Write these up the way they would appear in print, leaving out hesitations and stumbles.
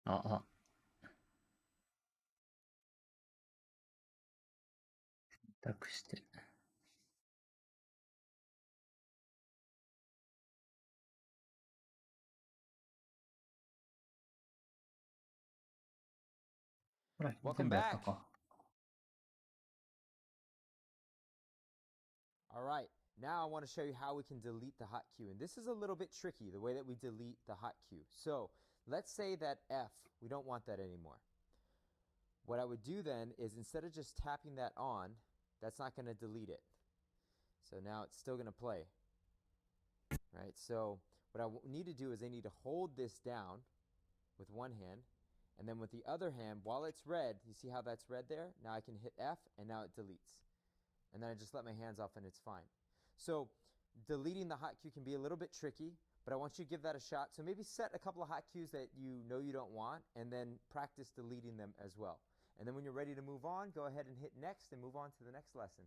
あ、選択して。ほら、全 Welcome 部やった back. か。All right, now I want to show you how we can delete the hotkey. And this is a little bit tricky, the way that we delete the hotkey. So let's say that F, we don't want that anymore. What I would do then is instead of just tapping that on, that's not going to delete it. So now it's still going to play. Right? So what I need to do is I need to hold this down with one hand. And then with the other hand, while it's red, you see how that's red there? Now I can hit F and now it deletes. And then I just let my hands off and it's fine. So deleting the hotkey can be a little bit tricky, but I want you to give that a shot. So maybe set a couple of hotkeys that you know you don't want and then practice deleting them as well. And then when you're ready to move on, go ahead and hit next and move on to the next lesson.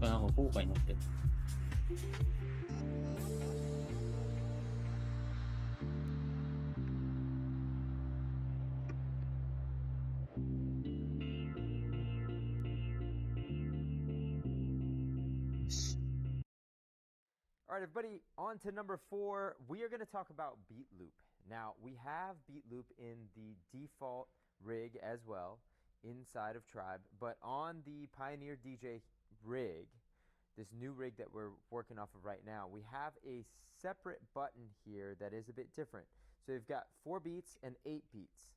なんか豪華になってる。All right, everybody, on to number 4. We are going to talk about beat loop. Now, we have beat loop in the default rig as well inside of Tribe, but on the Pioneer DJ rig, this new rig that we're working off of right now, we have a separate button here that is a bit different. So we've got 4 beats and 8 beats.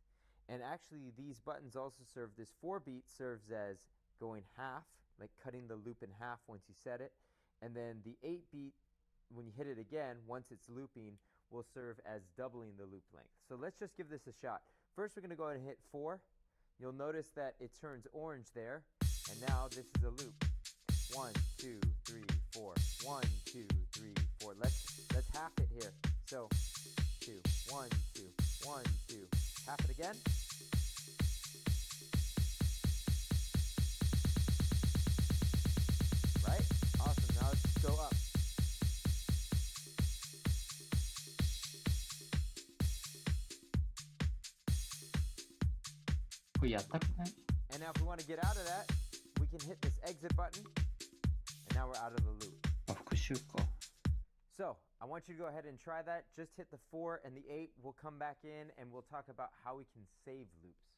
And actually, these buttons also serve, this 4 beat serves as going half, like cutting the loop in half once you set it. And then the 8 beat, when you hit it again, once it's looping, will serve as doubling the loop length. So let's just give this a shot. First, we're going to go ahead and hit 4. You'll notice that it turns orange there. And now this is a loop. 1, 2, 3, 4. 1, 2, 3, 4. Let's half it here. So 2, 1, 2, 1, 2. Half it again. Right? Awesome. Now let's go up. And now if we want to get out of that, we can hit this exit button. And now we're out of the loop. あ、復習か。So I want you to go ahead and try that. Just hit the 4 and the 8. We'll come back in and we'll talk about how we can save loops.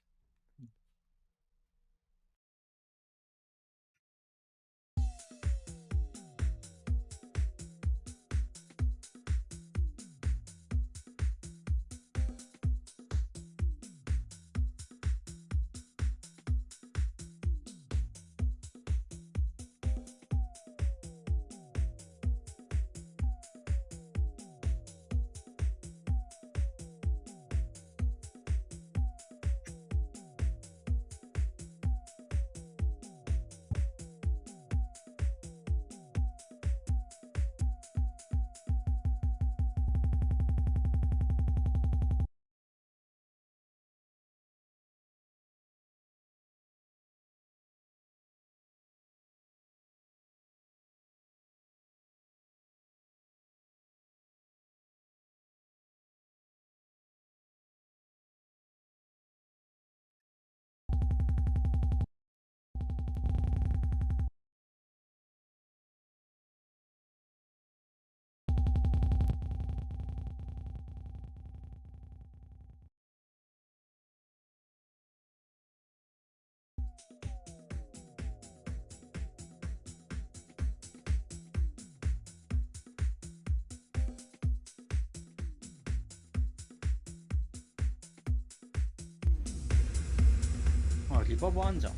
リバーブあんじゃん。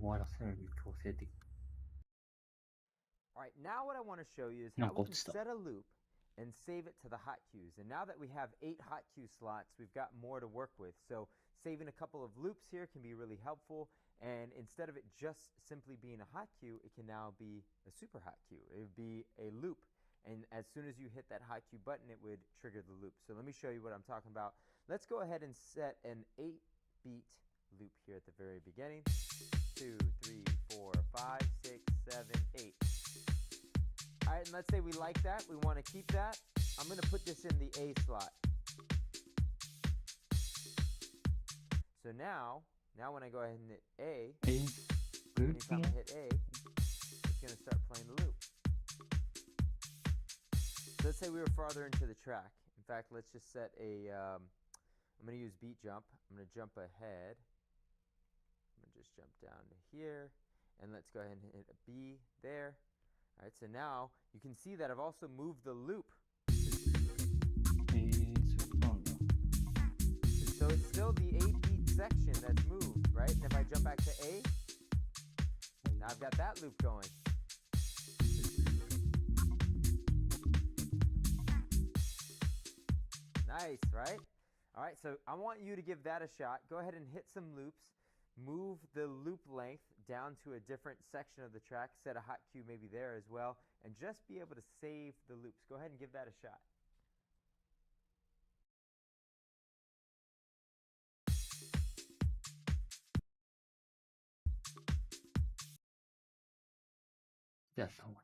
終わらせる強制的。 All right, now what I want to show you is how we can set a loop and save it to the hot cues. And now that we have 8 hot cue slots, we've got more to work with. So saving a couple of loops here can be really helpful. And instead of it just simply being a hot cue, it can now be a super hot cue. It would be a loop. And as soon as you hit that hot cue button, it would trigger the loop. So let me show you what I'm talking about. Let's go ahead and set an 8-beat loop here at the very beginning. 2, 3, 4, 5, 6, 7, 8. All right, and let's say we like that. We want to keep that. I'm going to put this in the A slot. So now when I go ahead and hit A, anytime I hit A, it's going to start playing the loop. So let's say we were farther into the track. In fact, let's just set a, I'm going to use beat jump. I'm going to jump ahead. I'm going to just jump down to here. And let's go ahead and hit a B there. All right, so now you can see that I've also moved the loop. So it's still the 8-beat section that's moved, right? And if I jump back to A, now I've got that loop going. Nice, right? All right, so I want you to give that a shot. Go ahead and hit some loops. Move the loop length down to a different section of the track. Set a hot cue maybe there as well. And just be able to save the loops. Go ahead and give that a shot. That's the one.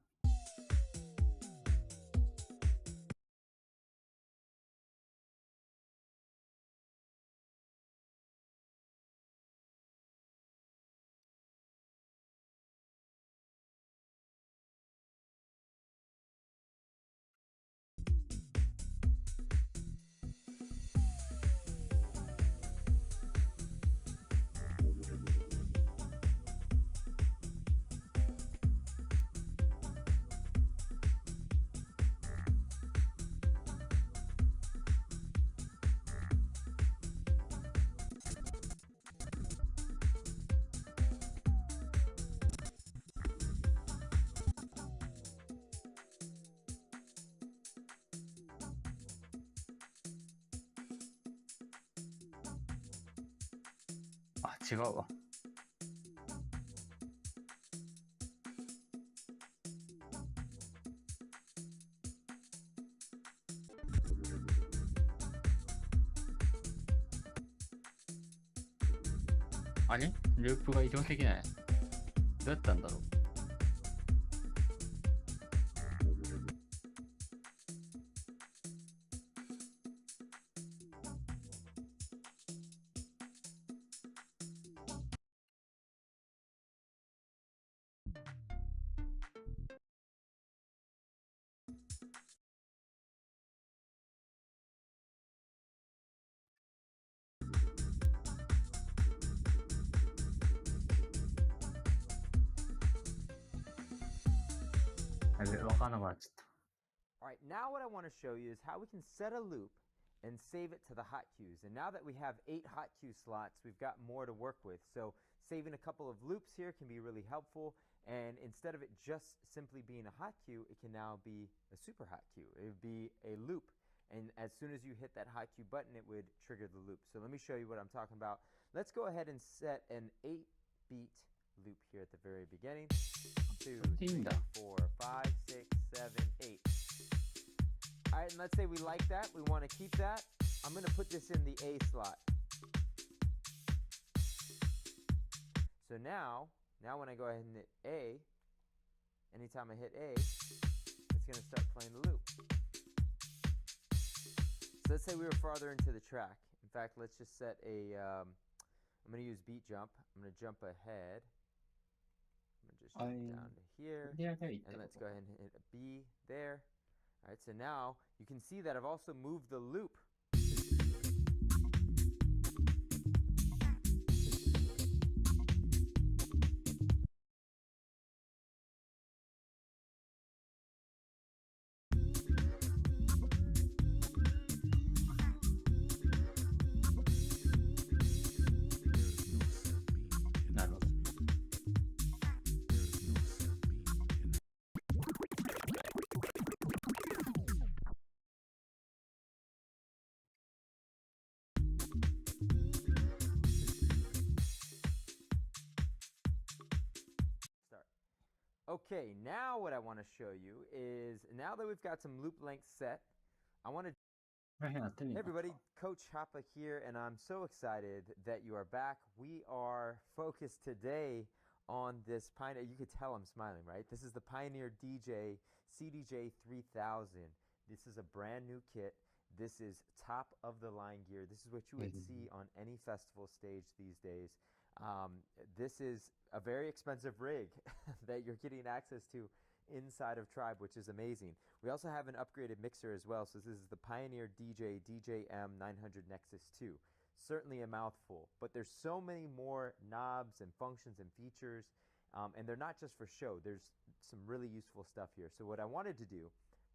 あ、違うわ。あれ？ループが移動できない。どうやったんだろう。わかんなくなっちゃった。All right, now what I want to show you is how we can set a loop and save it to the hot cues. And now that we have 8 hot cue slots, we've got more to work with. So saving a couple of loops here can be really helpful. And instead of it just simply being a hot cue, it can now be a super hot cue. It would be a loop. And as soon as you hit that hot cue button, it would trigger the loop. So let me show you what I'm talking about. Let's go ahead and set an 8-beat loop here at the very beginning. 2, 3, 4, 5, 6, 7, 8. All right, and let's say we like that. We want to keep that. I'm going to put this in the A slot. So now when I go ahead and hit A, anytime I hit A, it's going to start playing the loop. So let's say we were farther into the track. In fact, let's just set a, I'm going to use beat jump. I'm going to jump ahead. I'm going to just jump down to here. And let's go ahead and hit a B there. All right, so now you can see that I've also moved the loop. Okay, now what I want to show you is now that we've got some loop length set, I want to. これ変なってみ Hey よう everybody, Coach Hoppa here, and I'm so excited that you are back. We are focused today on this Pioneer. You could tell I'm smiling, right? This is the Pioneer DJ CDJ 3000. This is a brand new kit. This is top of the line gear. This is what you would see on any festival stage these days. This is a very expensive rig that you're getting access to inside of Tribe, which is amazing. We also have an upgraded mixer as well. So this is the Pioneer DJ DJM 900 Nexus 2. Certainly a mouthful, but there's so many more knobs and functions and features, and they're not just for show. There's some really useful stuff here. So what I wanted to do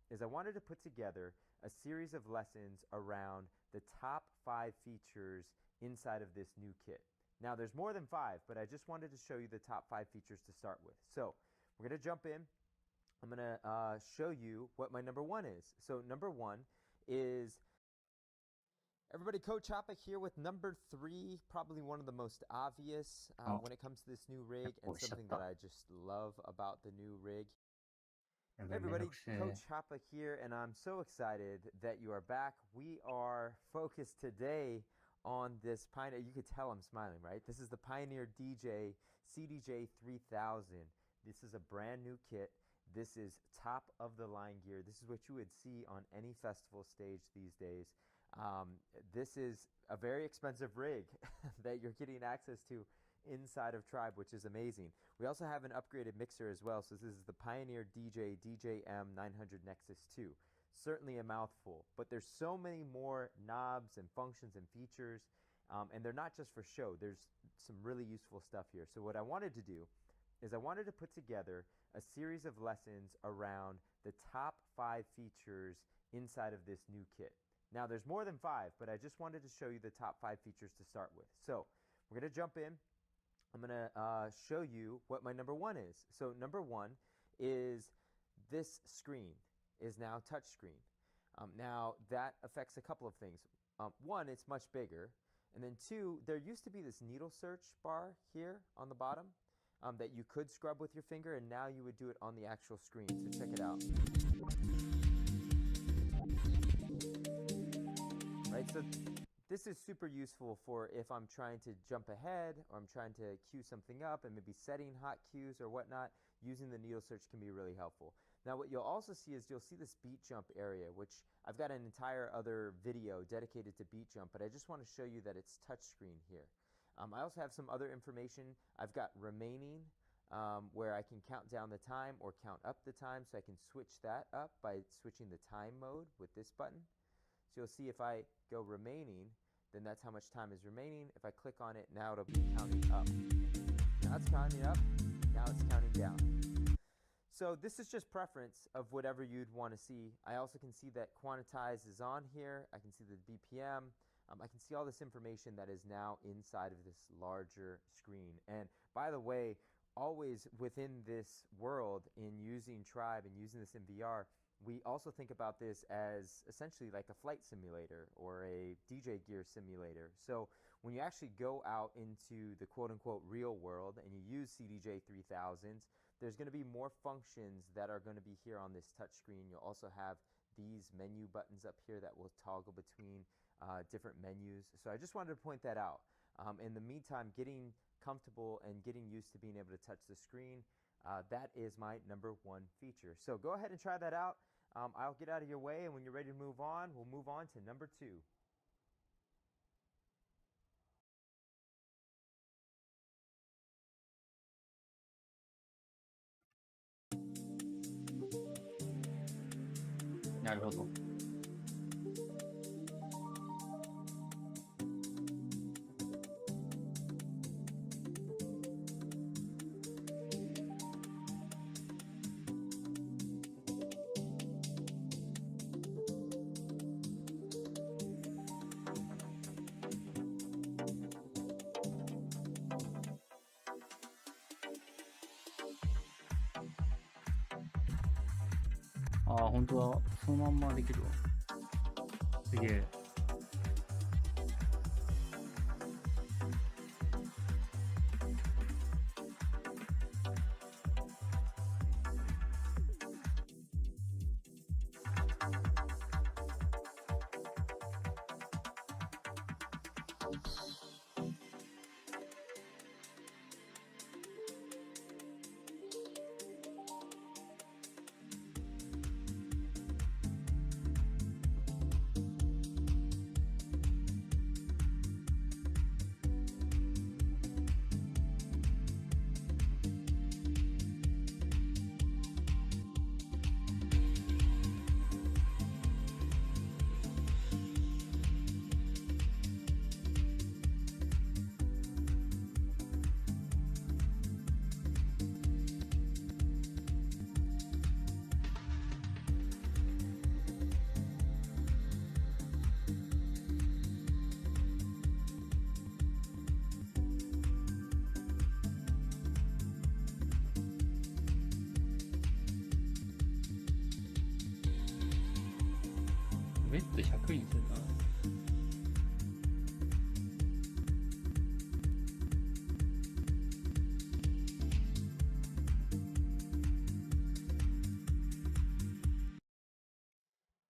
is I wanted to put together a series of lessons around the top 5 features inside of this new kit. Now there's more than 5, but I just wanted to show you the top 5 features to start with. So we're going to jump in. I'm going to show you what my number 1 is. So number 1 is, everybody, Coach Hoppa here with number 3, probably one of the most obvious when it comes to this new rig, and something that I just love about the new rig. Hey everybody, Coach Hoppa here, and I'm so excited that you are back. We are focused today on this Pioneer. You could tell I'm smiling, right? This is the Pioneer DJ CDJ 3000. This is a brand new kit. This is top of the line gear. This is what you would see on any festival stage these days. This is a very expensive rig that you're getting access to inside of Tribe, which is amazing. We also have an upgraded mixer as well. So this is the Pioneer DJ DJM 900 Nexus 2. Certainly a mouthful, but there's so many more knobs and functions and features, and they're not just for show. There's some really useful stuff here. So what I wanted to do is I wanted to put together a series of lessons around the top 5 features inside of this new kit. Now there's more than 5, but I just wanted to show you the top 5 features to start with. So we're going to jump in. I'm going to show you what my number 1 is. So number 1 is this screen is now touchscreen. Now that affects a couple of things. 1, it's much bigger. And then 2, there used to be this needle search bar here on the bottom that you could scrub with your finger, and now you would do it on the actual screen. So check it out. Right, so this is super useful for if I'm trying to jump ahead or I'm trying to cue something up and maybe setting hot cues or whatnot. Using the needle search can be really helpful. Now what you'll also see is you'll see this beat jump area, which I've got an entire other video dedicated to beat jump, but I just want to show you that it's touchscreen here. I also have some other information. I've got remaining, where I can count down the time or count up the time, so I can switch that up by switching the time mode with this button. So you'll see if I go remaining, then that's how much time is remaining. If I click on it, now it'll be counting up. Now it's counting up, now it's counting down. So this is just preference of whatever you'd want to see. I also can see that quantize is on here. I can see the BPM. I can see all this information that is now inside of this larger screen. And by the way, always within this world in using Tribe and using this in VR, we also think about this as essentially like a flight simulator or a DJ gear simulator. So when you actually go out into the quote-unquote real world and you use CDJ 3000s, there's going to be more functions that are going to be here on this touch screen. You'll also have these menu buttons up here that will toggle between different menus. So I just wanted to point that out. In the meantime, getting comfortable and getting used to being able to touch the screen, that is my number 1 feature. So go ahead and try that out. I'll get out of your way, and when you're ready to move on, we'll move on to number 2.なるほど。ああ、本当だ。そのまんまできるわ。すげえ。ベッド100にするな。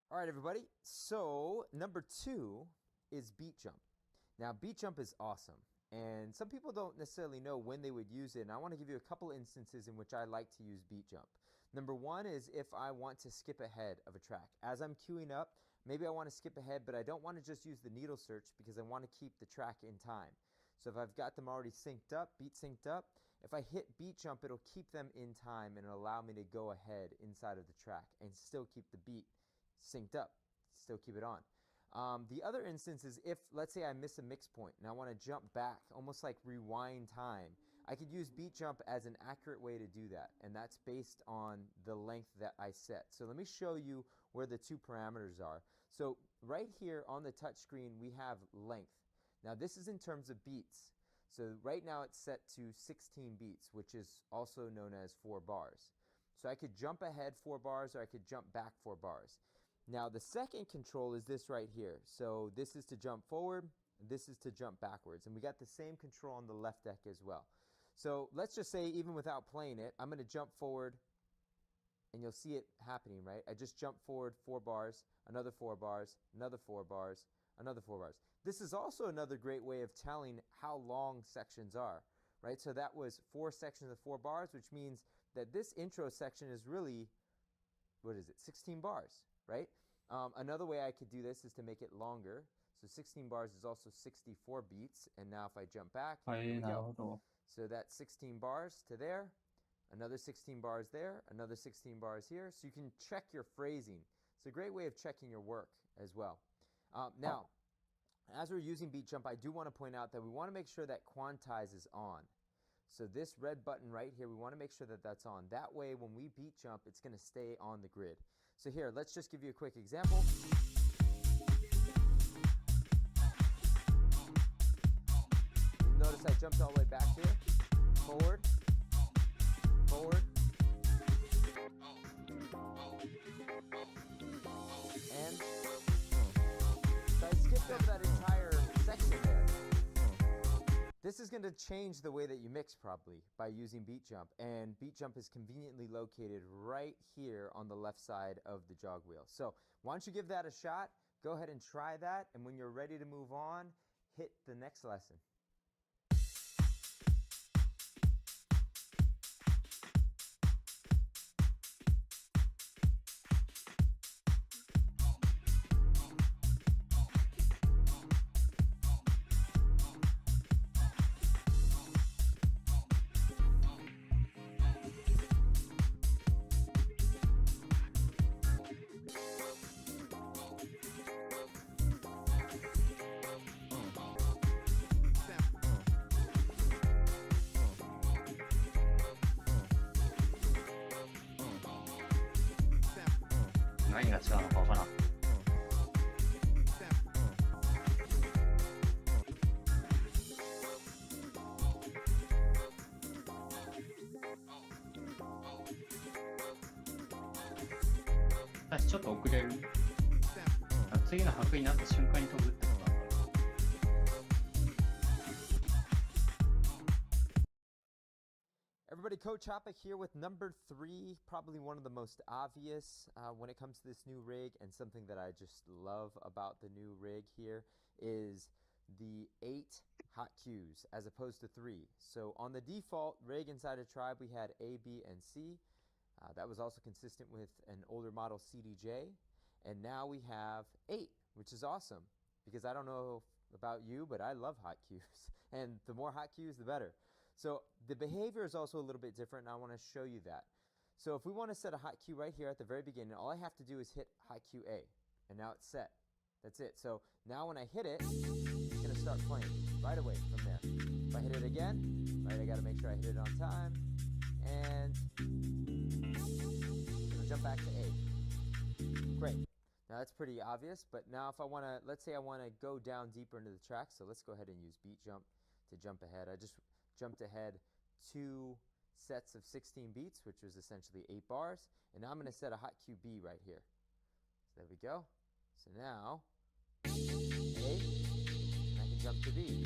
All right, everybody. So number 2 is beat jump. Now, beat jump is awesome, and some people don't necessarily know when they would use it, and I want to give you a couple instances in which I like to use beat jump. Number 1 is if I want to skip ahead of a track. As I'm queuing up, maybe I want to skip ahead, but I don't want to just use the needle search because I want to keep the track in time. So if I've got them already synced up, beat synced up, if I hit beat jump, it'll keep them in time and it'll allow me to go ahead inside of the track and still keep the beat synced up, still keep it on. The other instance is if, let's say I miss a mix point and I want to jump back, almost like rewind time, I could use beat jump as an accurate way to do that, and that's based on the length that I set. So let me show you where the 2 parameters are. So right here on the touch screen we have length. Now this is in terms of beats. So right now it's set to 16 beats, which is also known as 4 bars. So I could jump ahead 4 bars or I could jump back 4 bars. Now the second control is this right here. So this is to jump forward, this is to jump backwards, and we got the same control on the left deck as well. So let's just say, even without playing it, I'm going to jump forward and you'll see it happening, right? I just jump forward 4 bars, another 4 bars, another 4 bars, another 4 bars. This is also another great way of telling how long sections are, right? So that was 4 sections of 4 bars, which means that this intro section is really, 16 bars, right? Another way I could do this is to make it longer. So 16 bars is also 64 beats. And now if I jump back, here we go. So that's 16 bars to there, another 16 bars there, another 16 bars here. So you can check your phrasing. It's a great way of checking your work as well. Now, as we're using beat jump, I do want to point out that we want to make sure that quantize is on. So this red button right here, we want to make sure that that's on. That way, when we beat jump, it's going to stay on the grid. So here, let's just give you a quick example. Notice I jumped all the way back here. Forward, forward, and so I skipped over that entire section there. This is going to change the way that you mix probably by using beat jump, and beat jump is conveniently located right here on the left side of the jog wheel. So why don't you give that a shot? Go ahead and try that, and when you're ready to move on, hit the next lesson.何が違うのかわからん。私ちょっと遅れる。次の拍になった瞬間に飛ぶってことだから。Everybody, Coach Hoppa here with number 3, probably one of the most obvious when it comes to this new rig, and something that I just love about the new rig here is the 8 hot cues as opposed to 3. So on the default rig inside of Tribe, we had A, B, and C. That was also consistent with an older model CDJ. And now we have 8, which is awesome, because I don't know about you, but I love hot cues. And the more hot cues, the better. So the behavior is also a little bit different, and I want to show you that. So if we want to set a hot cue right here at the very beginning, all I have to do is hit hot cue A, and now it's set. That's it. So now when I hit it, it's going to start playing right away from there. If I hit it again, right, I got to make sure I hit it on time, and it's going to jump back to A. Great. Now that's pretty obvious, but now if I want to, let's say I want to go down deeper into the track, so let's go ahead and use beat jump to jump ahead. I just jumped ahead 2 sets of 16 beats, which was essentially 8 bars, and now I'm going to set a hot cue B right here. So there we go. So now, A, and I can jump to B.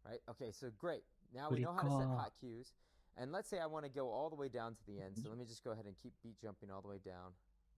Right? Okay, so great. Now we know how to set hot cues. And let's say I want to go all the way down to the end. So let me just go ahead and keep beat jumping all the way down.